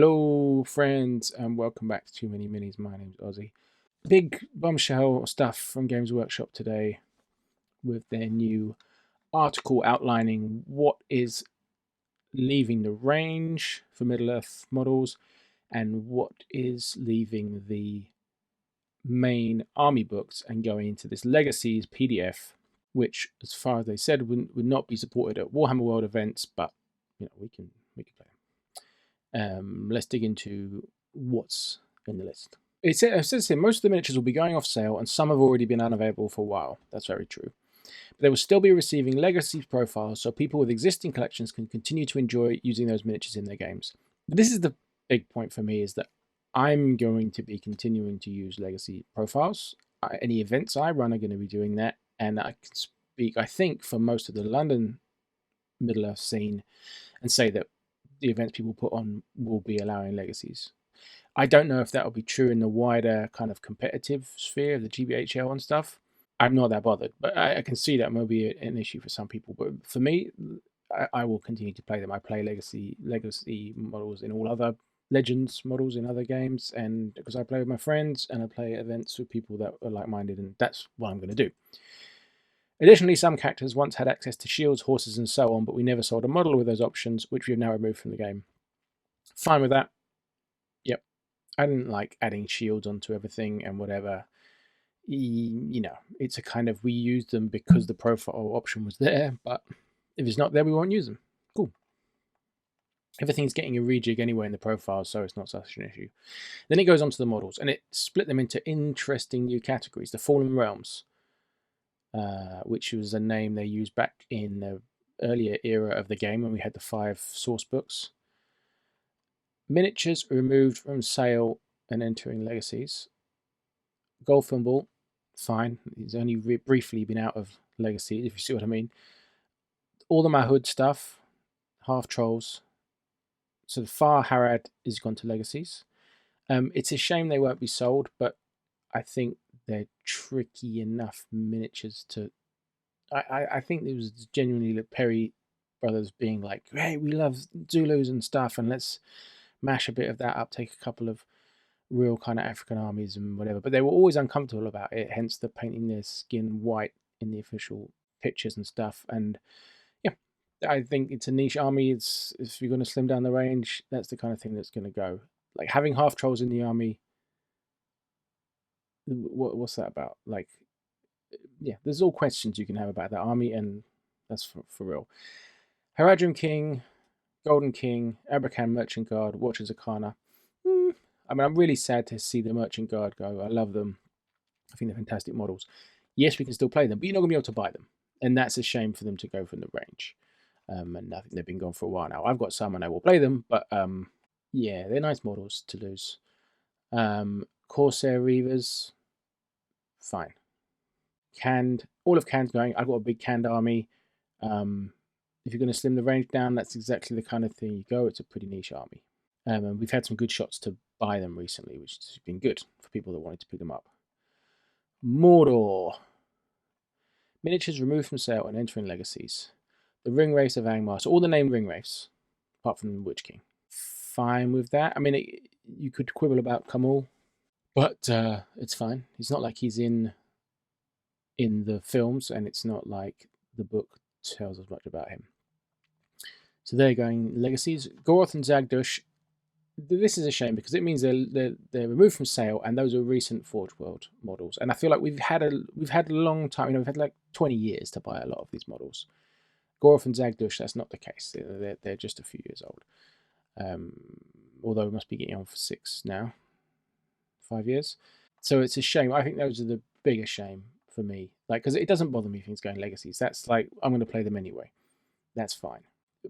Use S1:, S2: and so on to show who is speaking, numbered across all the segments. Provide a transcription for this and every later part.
S1: Hello, friends, and welcome back to Too Many Minis. My name's Ossie. Big bombshell stuff from Games Workshop today with their new article outlining what is leaving the range for Middle-earth models and what is leaving the main army books and going into this Legacies PDF, which, as far as they said, would not be supported at Warhammer World events, but we can play them. Let's dig into what's in the list. It says here most of the miniatures will be going off sale, and some have already been unavailable for a while. That's very true. But they will still be receiving Legacy profiles, so people with existing collections can continue to enjoy using those miniatures in their games. This is the big point for me, is that I'm going to be continuing to use Legacy profiles. Any events I run are going to be doing that, and I can speak, I think, for most of the London Middle-earth scene and say that the events people put on will be allowing Legacies. I don't know if that will be true in the wider kind of competitive sphere of the GBHL and stuff. I'm not that bothered, but I can see that may be an issue for some people. But for me, I will continue to play them. I play Legacy models in all other Legends models in other games, and because I play with my friends and I play events with people that are like-minded, and that's what I'm going to do. Additionally, some characters once had access to shields, horses, and so on, but we never sold a model with those options, which we have now removed from the game. Fine with that. Yep. I didn't like adding shields onto everything and whatever. It's a kind of, we use them because the profile option was there, but if it's not there, we won't use them. Cool. Everything's getting a rejig anyway in the profile, so it's not such an issue. Then it goes on to the models, and it split them into interesting new categories. The Fallen Realms, which was a name they used back in the earlier era of the game when we had the 5 source books. Miniatures removed from sale and entering Legacies. Golf and Ball, fine. He's only briefly been out of Legacy, if you see what I mean. All the Mahud stuff, half trolls. So the Far Harad is gone to Legacies. It's a shame they won't be sold, but I think they're tricky enough miniatures to... I think it was genuinely the Perry brothers being like, hey, we love Zulus and stuff, and let's mash a bit of that up, take a couple of real kind of African armies and whatever. But they were always uncomfortable about it, hence the painting their skin white in the official pictures and stuff. And yeah, I think it's a niche army. It's, if you're going to slim down the range, that's the kind of thing that's going to go. Like having half trolls in the army, what's that about? Like, yeah, there's all questions you can have about that army, and that's for real. Haradrim King, Golden King, Abrakan Merchant Guard, Watchers Arcana. I mean, I'm really sad to see the Merchant Guard go. I love them. I think they're fantastic models. Yes, we can still play them, but you're not going to be able to buy them. And that's a shame for them to go from the range. And I think they've been gone for a while now. I've got some and I will play them, but yeah, they're nice models to lose. Corsair Reavers, fine. Canned, all of Canned going. I've got a big Canned army. If you're going to slim the range down, that's exactly the kind of thing you go. It's a pretty niche army. And we've had some good shots to buy them recently, which has been good for people that wanted to pick them up. Mordor. Miniatures removed from sale and entering Legacies. The Ring Wraiths of Angmar. So all the named Ring Wraiths, apart from the Witch King. Fine with that. I mean, you could quibble about Kamal, but it's fine. It's not like he's in the films, and it's not like the book tells us much about him. So they're going Legacies. Goroth and Zagdush. This is a shame because it means they're removed from sale, and those are recent Forge World models. And I feel like we've had a long time. We've had like 20 years to buy a lot of these models. Goroth and Zagdush, that's not the case. They're just a few years old. Although we must be getting on for 6 now, 5 years. So it's a shame. I think those are the biggest shame for me. Like, because it doesn't bother me if it's going Legacies. That's like, I'm going to play them anyway. That's fine.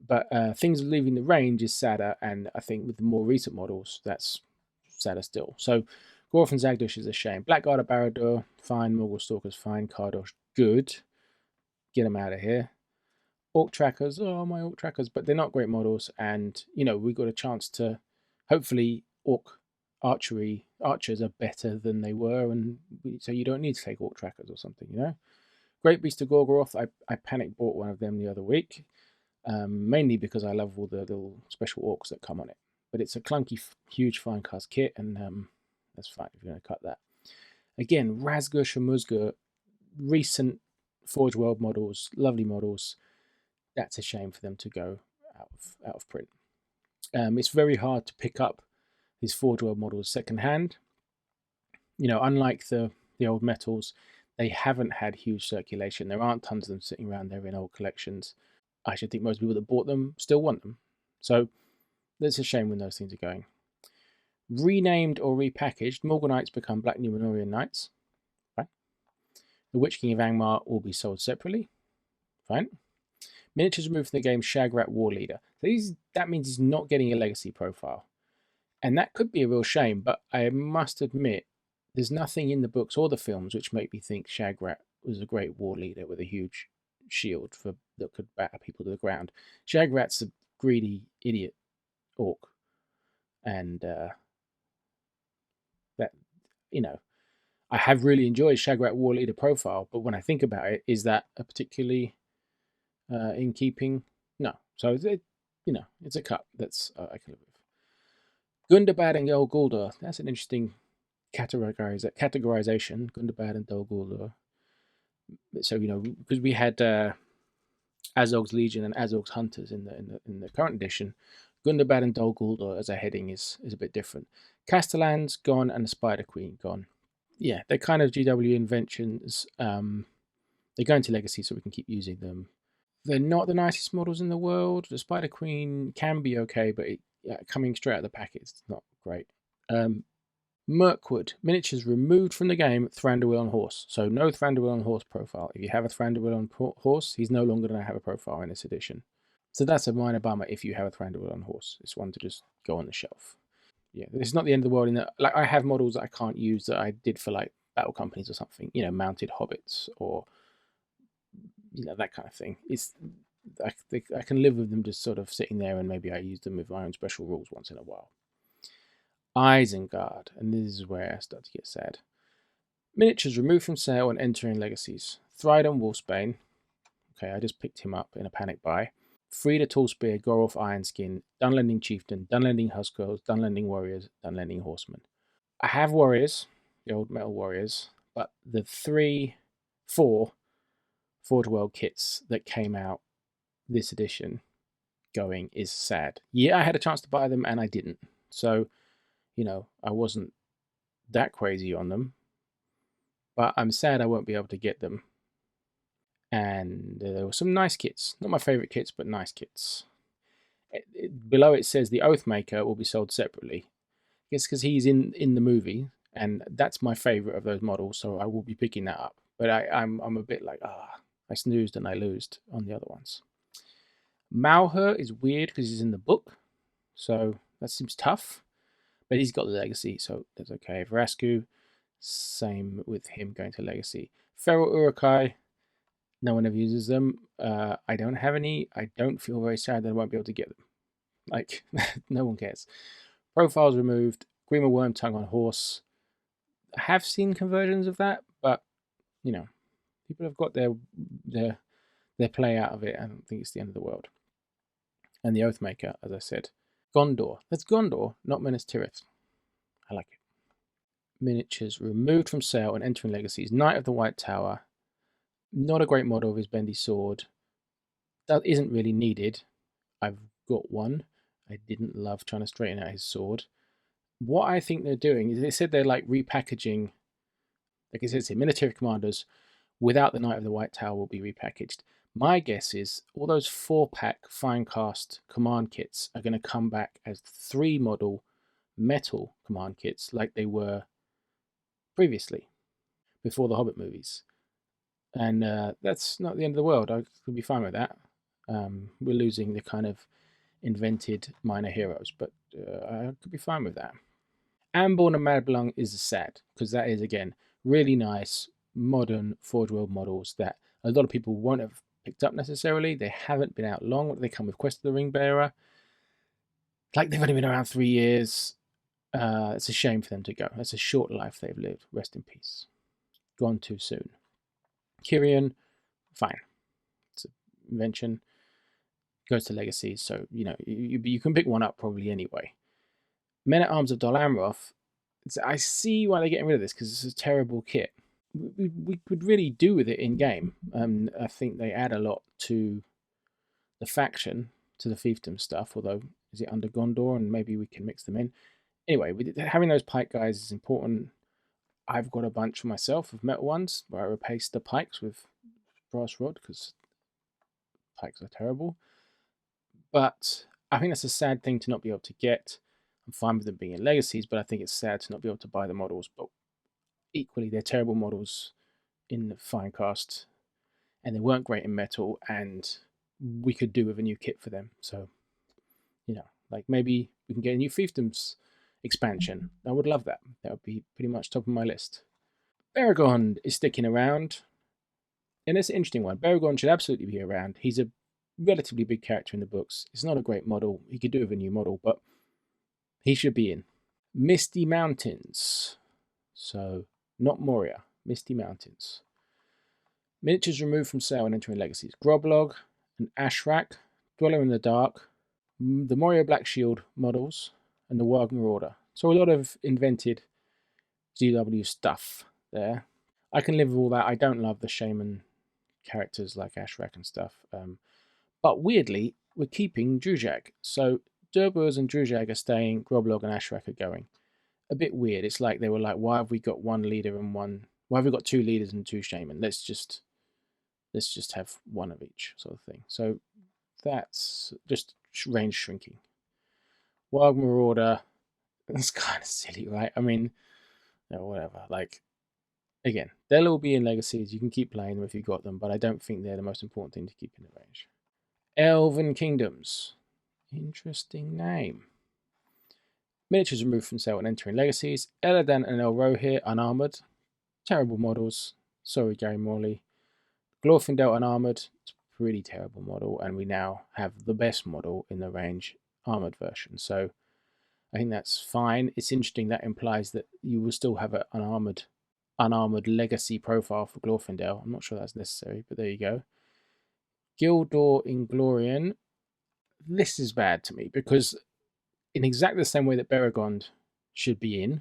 S1: But things leaving the range is sadder, and I think with the more recent models, that's sadder still. So Goroth and Zagdush is a shame. Blackguard of Barad-dûr, fine. Morgul Stalkers, fine. Kardosh, good. Get them out of here. Orc Trackers, oh, my Orc Trackers. But they're not great models, and, we got a chance to, hopefully, Orc archers are better than they were, and so you don't need to take Orc Trackers or something, Great Beast of Gorgoroth, I panic bought one of them the other week. Mainly because I love all the little special orcs that come on it. but it's a clunky, huge fine cast kit, and that's fine if you're going to cut that. Again, Razgur Shamuzgur, recent Forge World models, lovely models. That's a shame for them to go out of print. It's very hard to pick up these Forge World models secondhand. Unlike the old metals, they haven't had huge circulation. There aren't tons of them sitting around there in old collections. I should think most people that bought them still want them. So that's a shame when those things are going. Renamed or repackaged, Morganites become Black Numenorian Knights. Right. The Witch King of Angmar will be sold separately. Fine. Miniatures removed from the game Shagrat War Leader. So that means he's not getting a legacy profile. And that could be a real shame, but I must admit, there's nothing in the books or the films which make me think Shagrat was a great war leader with a huge shield that could batter people to the ground. Shagrat's a greedy idiot orc. And that, I have really enjoyed Shagrat War Leader profile, but when I think about it, is that a particularly in keeping? No. So it's a cut that's I can live with. Gundabad and Dol Guldur. That's an interesting categorization. Gundabad and Dol Guldur. So because we had Azog's Legion and Azog's Hunters in the current edition, Gundabad and Dol Guldur as a heading is a bit different. Castellan's gone and the Spider Queen gone. Yeah, they're kind of GW inventions. They're going to Legacy so we can keep using them. They're not the nicest models in the world. The Spider Queen can be okay, but coming straight out of the packet, it's not great. Mirkwood. Miniatures removed from the game, Thranduil on horse. So no Thranduil on horse profile. If you have a Thranduil on horse, he's no longer going to have a profile in this edition. So that's a minor bummer if you have a Thranduil on horse. It's one to just go on the shelf. Yeah, this is not the end of the world. I have models that I can't use that I did for like battle companies or something. Mounted hobbits or that kind of thing. I can live with them just sort of sitting there, and maybe I use them with my own special rules once in a while. Isengard, and this is where I start to get sad. Miniatures removed from sale and entering Legacies. Thrydan Wolfsbane. Okay, I just picked him up in a panic buy. Frida Tallspear, Gorolf Ironskin, Dunlending Chieftain, Dunlending Huskarls, Dunlending Warriors, Dunlending Horsemen. I have Warriors, the old metal Warriors, but the 4 Forge World kits that came out this edition going is sad. Yeah, I had a chance to buy them and I didn't. So, I wasn't that crazy on them, but I'm sad I won't be able to get them. And there were some nice kits. Not my favorite kits, but nice kits. Below it says the Oathmaker will be sold separately. I guess because he's in the movie, and that's my favorite of those models, so I will be picking that up. But I'm a bit like, I snoozed and I loosed on the other ones. Malher is weird because he's in the book, so that seems tough. But he's got the Legacy, so that's okay. Vrasku, same with him going to Legacy. Feral Urukai, no one ever uses them. I don't have any. I don't feel very sad that I won't be able to get them. Like, no one cares. Profiles removed. Grima Wormtongue on horse. I have seen conversions of that, but, people have got their play out of it. I don't think it's the end of the world. And the Oathmaker, as I said. Gondor. That's Gondor, not Minas Tirith. I like it. Miniatures removed from sale and entering Legacies. Knight of the White Tower. Not a great model of his bendy sword. That isn't really needed. I've got one. I didn't love trying to straighten out his sword. What I think they're doing is they said they're like repackaging, like it says here, military commanders without the Knight of the White Tower will be repackaged. My guess is all those 4-pack fine cast command kits are going to come back as 3-model metal command kits like they were previously, before the Hobbit movies. And that's not the end of the world. I could be fine with that. We're losing the kind of invented minor heroes, but I could be fine with that. Anborn and Madblung is sad, because that is, again, really nice, modern Forge World models that a lot of people won't have picked up necessarily. They haven't been out long. They come with Quest of the Ring Bearer. Like, they've only been around 3 years. It's a shame for them to go. That's a short life they've lived. Rest in peace. Gone too soon. Kyrian, fine. It's an invention. Goes to Legacies, so you can pick one up probably anyway. Men at Arms of Dol Amroth. I see why they're getting rid of this because it's a terrible kit. We could really do with it in game. I think they add a lot to the faction, to the fiefdom stuff. Although, is it under Gondor, and maybe we can mix them in. Anyway, having those pike guys is important. I've got a bunch for myself of metal ones where I replace the pikes with brass rod because pikes are terrible. But I think that's a sad thing to not be able to get. I'm fine with them being in Legacies, but I think it's sad to not be able to buy the models. But equally, they're terrible models in the Finecast, and they weren't great in metal, and we could do with a new kit for them. So, like maybe we can get a new fiefdoms expansion. I would love that. That would be pretty much top of my list. Beregond is sticking around, and it's an interesting one. Beregond should absolutely be around. He's a relatively big character in the books. It's not a great model. He could do with a new model, but he should be in. Misty Mountains. So, not Moria. Misty Mountains. Miniatures removed from sale and entering Legacies. Groblog, an Ashrak, Dweller in the Dark, the Moria Black Shield models, and the Wild Marauder. So a lot of invented GW stuff there. I can live with all that. I don't love the Shaman characters like Ashrak and stuff. But weirdly, we're keeping Druzhag. So Durburs and Druzhag are staying, Groblog and Ashrak are going. A bit weird. It's like they were like, why have we got one leader and one... Why have we got two leaders and two Shaman? Let's just have one of each sort of thing. So that's just range shrinking. Wild Marauder, that's kind of silly, right? I mean, whatever. Like, again, they'll all be in Legacies. You can keep playing them if you got them, but I don't think they're the most important thing to keep in the range. Elven Kingdoms. Interesting name. Miniatures removed from sale and entering Legacies. Eladan and El Rohir unarmored. Terrible models. Sorry, Gary Morley. Glorfindel unarmored. It's a pretty terrible model, and we now have the best model in the range, armored version. So I think that's fine. It's interesting that implies that you will still have an unarmored legacy profile for Glorfindel. I'm not sure that's necessary, but there you go. Gildor Inglorian. This is bad to me because in exactly the same way that Beregond should be in,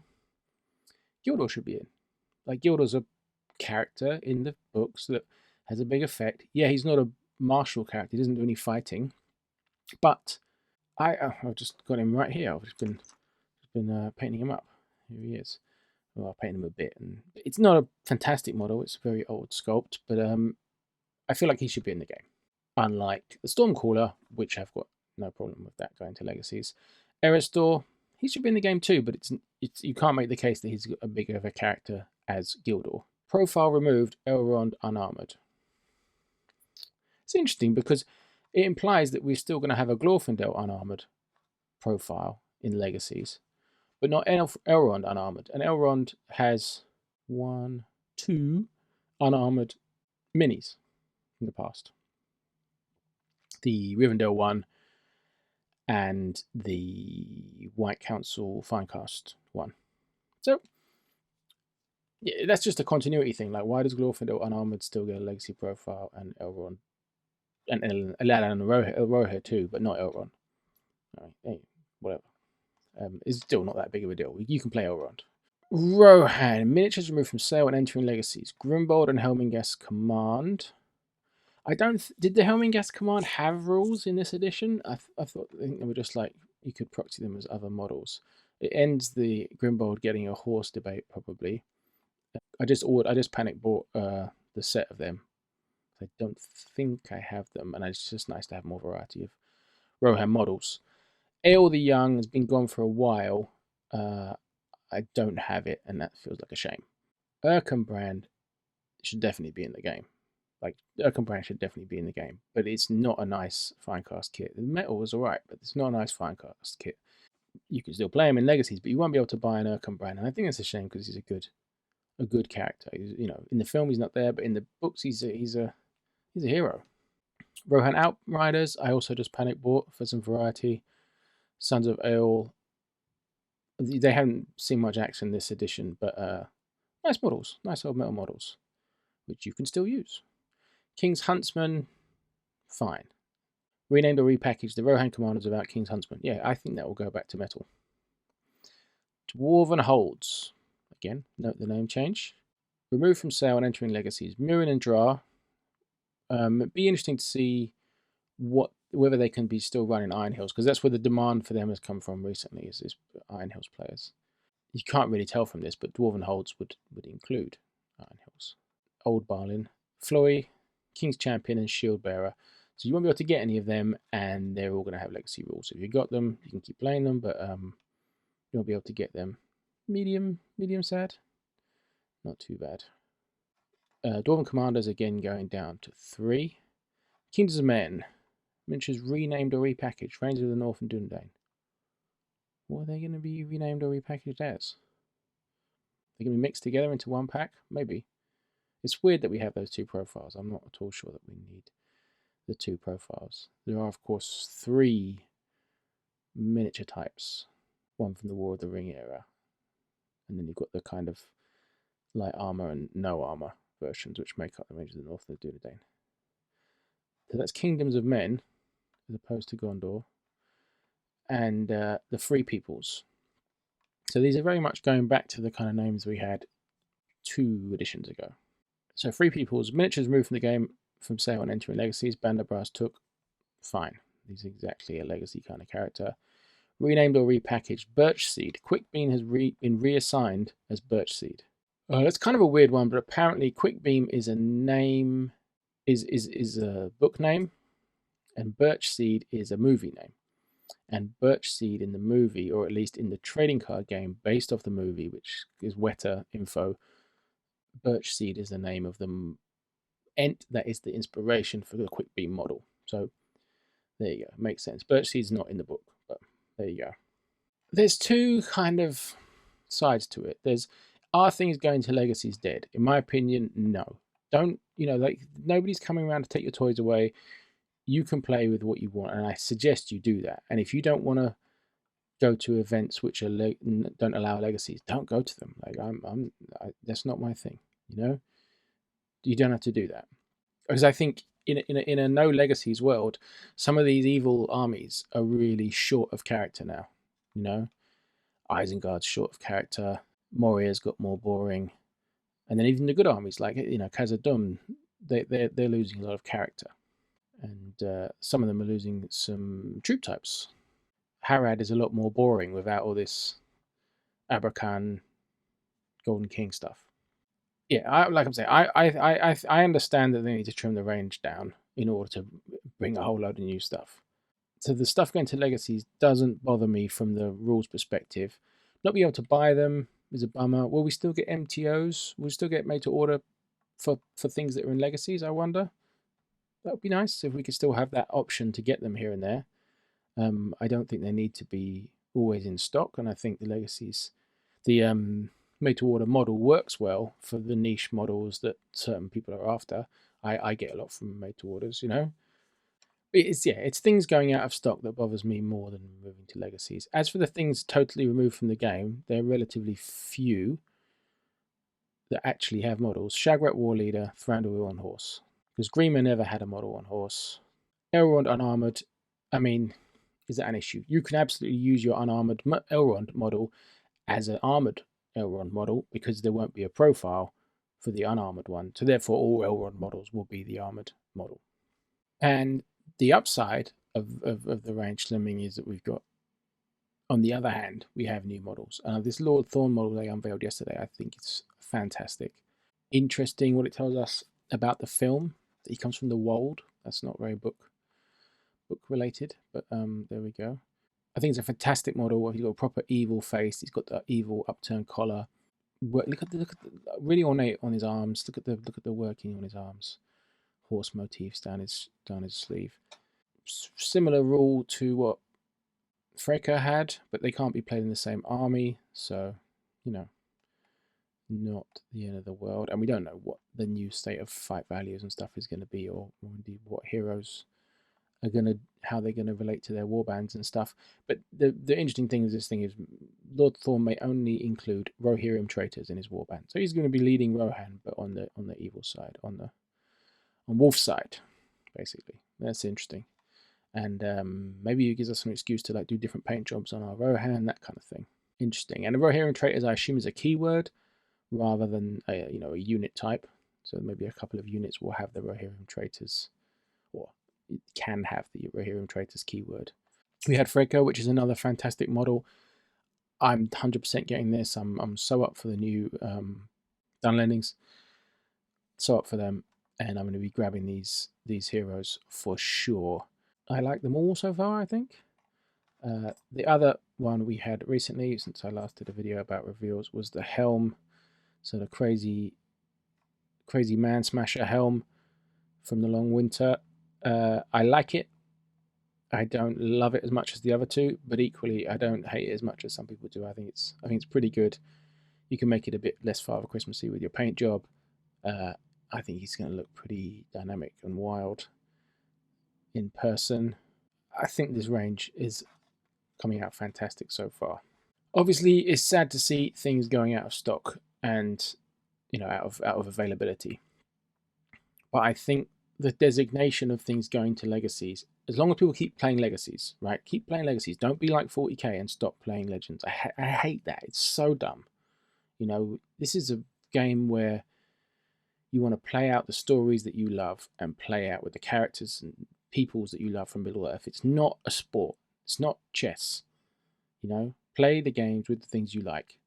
S1: Gildor should be in. Like, Gildor's a character in the books that has a big effect. Yeah, he's not a martial character. He doesn't do any fighting. But I've just got him right here. I've just been painting him up. Here he is. Well, I'll paint him a bit. And it's not a fantastic model. It's a very old sculpt. But I feel like he should be in the game. Unlike the Stormcaller, which I've got no problem with that going to Legacies. Eristor, he should be in the game too, but it's you can't make the case that he's a bigger of a character as Gildor. Profile removed, Elrond unarmored. It's interesting because it implies that we're still going to have a Glorfindel unarmored profile in Legacies, but not Elrond unarmored. And Elrond has 2 unarmored minis in the past. The Rivendell one and the White Council Finecast one. So, yeah, that's just a continuity thing. Like, why does Glorfindel unarmored still get a legacy profile and Elrond and Eladan and Rohir too, but not Elrond? Right, hey, whatever. It's still not that big of a deal. You can play Elrond. Rohan, miniatures removed from sale and entering Legacies. Grimbold and Helmingast Command. Did the Helmingast Command have rules in this edition? I think they were just like you could proxy them as other models. It ends the Grimbold getting a horse debate probably. I just panic bought the set of them. I don't think I have them, and it's just nice to have more variety of Rohan models. Ael the Young has been gone for a while. I don't have it, and that feels like a shame. Erkenbrand should definitely be in the game. Like, Erkenbrand should definitely be in the game, but it's not a nice Finecast kit. The metal was alright, but it's not a nice Finecast kit. You can still play him in Legacies, but you won't be able to buy an Erkenbrand, and I think that's a shame because he's a good character. In the film he's not there, but in the books he's a hero. Rohan Outriders, I also just panic bought for some variety. Sons of Eorl, they haven't seen much action this edition, but nice models, nice old metal models, which you can still use. King's Huntsman, fine. Renamed or repackaged the Rohan Commanders about King's Huntsman. Yeah, I think that will go back to metal. Dwarven Holds. Again, note the name change. Remove from sale and entering Legacies. Mirren and Dra. It'd be interesting to see whether they can be still running Iron Hills, because that's where the demand for them has come from recently, is Iron Hills players. You can't really tell from this, but Dwarven Holds would include Iron Hills. Old Barlin, Floy, King's Champion, and Shield Bearer. So you won't be able to get any of them, and they're all going to have legacy rules. If you got them, you can keep playing them, but you won't be able to get them. Medium sad. Not too bad. Dwarven Commanders again going down to 3. Kingdoms of Men. Miniatures renamed or repackaged. Rangers of the North and Dundane. What are they going to be renamed or repackaged as? They're going to be mixed together into one pack? Maybe. It's weird that we have those two profiles. I'm not at all sure that we need the two profiles. There are, of course, 3 miniature types. One from the War of the Ring era. And then you've got the kind of light armor and no armor versions, which make up the Rangers of the North and the Dúnedain. So that's Kingdoms of Men, as opposed to Gondor. And the Free Peoples. So these are very much going back to the kind of names we had 2 editions ago. So Free Peoples, miniatures removed from the game from sale and entering Legacies. Bandabras took. Fine. He's exactly a legacy kind of character. Renamed or repackaged. Birchseed. Quickbeam has been reassigned as Birchseed. That's kind of a weird one, but apparently Quickbeam is a name, is a book name, and Birchseed is a movie name. And Birchseed in the movie, or at least in the trading card game based off the movie, which is Weta info, Birchseed is the name of the ent that is the inspiration for the Quickbeam model. So there you go, makes sense. Birchseed's not in the book, but there you go. There's 2 kind of sides to it. Are things going to Legacies dead? In my opinion, no. Don't, like, nobody's coming around to take your toys away. You can play with what you want, and I suggest you do that. And if you don't want to go to events which don't allow Legacies, don't go to them. Like that's not my thing. You don't have to do that, because I think in a no Legacies world, some of these evil armies are really short of character now. Isengard's short of character. Moria's got more boring, and then even the good armies like Khazad-dûm, they're losing a lot of character. And some of them are losing some troop types. Harad is a lot more boring without all this Abrakan, Golden King stuff. Yeah, like I'm saying, I understand that they need to trim the range down in order to bring a whole load of new stuff. So the stuff going to Legacies doesn't bother me from the rules perspective. Not being able to buy them is a bummer. Will we still get MTOs? Will we still get made to order for things that are in Legacies, I wonder? That would be nice if we could still have that option to get them here and there. I don't think they need to be always in stock, and I think the Legacies, the made-to-order model works well for the niche models that certain people are after. I get a lot from made-to-orders, It's things going out of stock that bothers me more than moving to Legacies. As for the things totally removed from the game, they're relatively few that actually have models. Shagrat Warleader, Thranduil on horse. Because Grima never had a model on horse. Elrond unarmored. I mean, is that an issue? You can absolutely use your unarmored Elrond model as an armored Elrond model, because there won't be a profile for the unarmored one. So therefore, all Elrond models will be the armored model. And the upside of the range slimming is that we've got, on the other hand, we have new models. This Lord Thorn model they unveiled yesterday, I think it's fantastic. Interesting what it tells us about the film. He comes from the Wold. That's not very book related, but there we go. I think it's a fantastic model. He's got a proper evil face. He's got the evil upturned collar. Look at the really ornate on his arms. Look at the working on his arms. Horse motifs down his sleeve. Similar rule to what Freka had, but they can't be played in the same army, so not the end of the world. And we don't know what the new state of fight values and stuff is going to be, or indeed what heroes are how they're gonna relate to their warbands and stuff. But the interesting thing is Lord Thorn may only include Rohirrim traitors in his warband, so he's going to be leading Rohan, but on the evil side, on Wolf's side, basically. That's interesting. And maybe it gives us an excuse to do different paint jobs on our Rohan, that kind of thing. Interesting. And a Rohirrim trait, as I assume, is a keyword rather than a unit type. So maybe a couple of units will have the Rohirrim trait as, or it can have the Rohirrim trait as keyword. We had Freko, which is another fantastic model. I'm 100% getting this. I'm so up for the new Dunlendings. So up for them, and I'm going to be grabbing these heroes for sure. I like them all so far, I think. The other one we had recently, since I last did a video about reveals, was the Helm. So the crazy man smasher Helm from the Long Winter. I like it. I don't love it as much as the other two, but equally I don't hate it as much as some people do. I think it's pretty good. You can make it a bit less Father Christmassy with your paint job. I think he's going to look pretty dynamic and wild in person. I think this range is coming out fantastic so far. Obviously, it's sad to see things going out of stock and out of availability. But I think the designation of things going to Legacies, as long as people keep playing Legacies, right? Keep playing Legacies. Don't be like 40k and stop playing Legends. I hate that. It's so dumb. This is a game where you want to play out the stories that you love and play out with the characters and peoples that you love from Middle Earth. It's not a sport. It's not chess. Play the games with the things you like.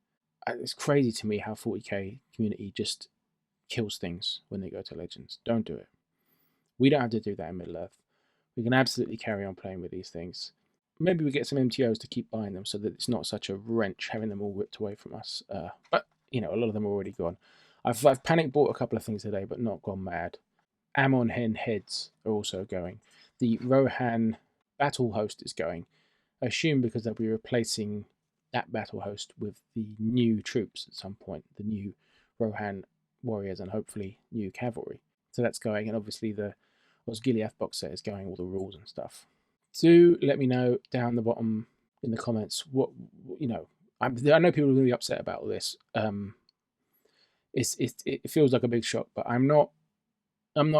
S1: It's crazy to me how 40k community just kills things when they go to Legends. Don't do it. We don't have to do that in Middle Earth. We can absolutely carry on playing with these things. Maybe we get some MTOs to keep buying them so that it's not such a wrench having them all ripped away from us. But a lot of them are already gone. I've panic bought a couple of things today, but not gone mad. Ammon Hen heads are also going. The Rohan battle host is going. I assume because they'll be replacing that battle host with the new troops at some point, the new Rohan warriors and hopefully new cavalry. So that's going, and obviously the Osgiliath box set is going, all the rules and stuff. Do let me know down the bottom in the comments what I know people are going to be upset about all this. It feels like a big shock, but I'm not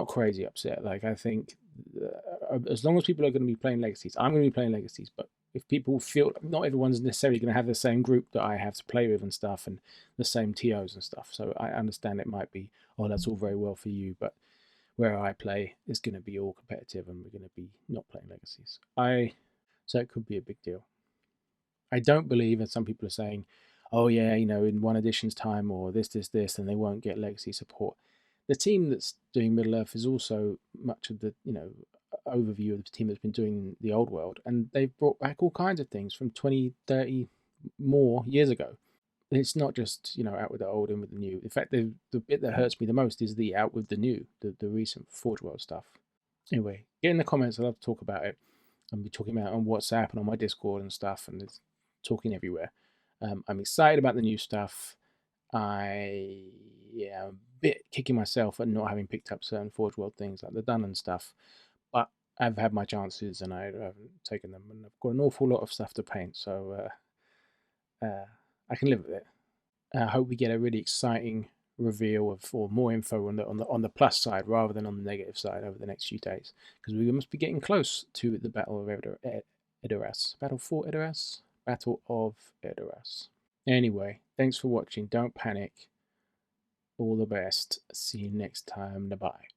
S1: crazy upset. Like, I think as long as people are going to be playing Legacies, I'm going to be playing Legacies. But if people feel not everyone's necessarily going to have the same group that I have to play with and stuff, and the same TOs and stuff, so I understand it might be, oh, that's all very well for you, but where I play is going to be all competitive, and we're going to be not playing Legacies. So it could be a big deal. I don't believe, as some people are saying, oh yeah, in one edition's time or this, and they won't get Legacy support. The team that's doing Middle Earth is also much of the overview of the team that's been doing the Old World, and they've brought back all kinds of things from 20, 30 more years ago. It's not just out with the old and with the new. In fact, the bit that hurts me the most is the out with the new, the recent Forge World stuff. Anyway, get in the comments. I'd love to talk about it. I'll be talking about it on WhatsApp and on my Discord and stuff, and it's talking everywhere. I'm excited about the new stuff. I'm a bit kicking myself at not having picked up certain Forge World things like the Dunland stuff, but I've had my chances and I haven't taken them, and I've got an awful lot of stuff to paint, so I can live with it. I hope we get a really exciting reveal or more info on the plus side rather than on the negative side over the next few days, because we must be getting close to the Battle of Edoras. Battle for Edoras? Battle of Edoras. Anyway, thanks for watching. Don't panic. All the best. See you next time. Bye.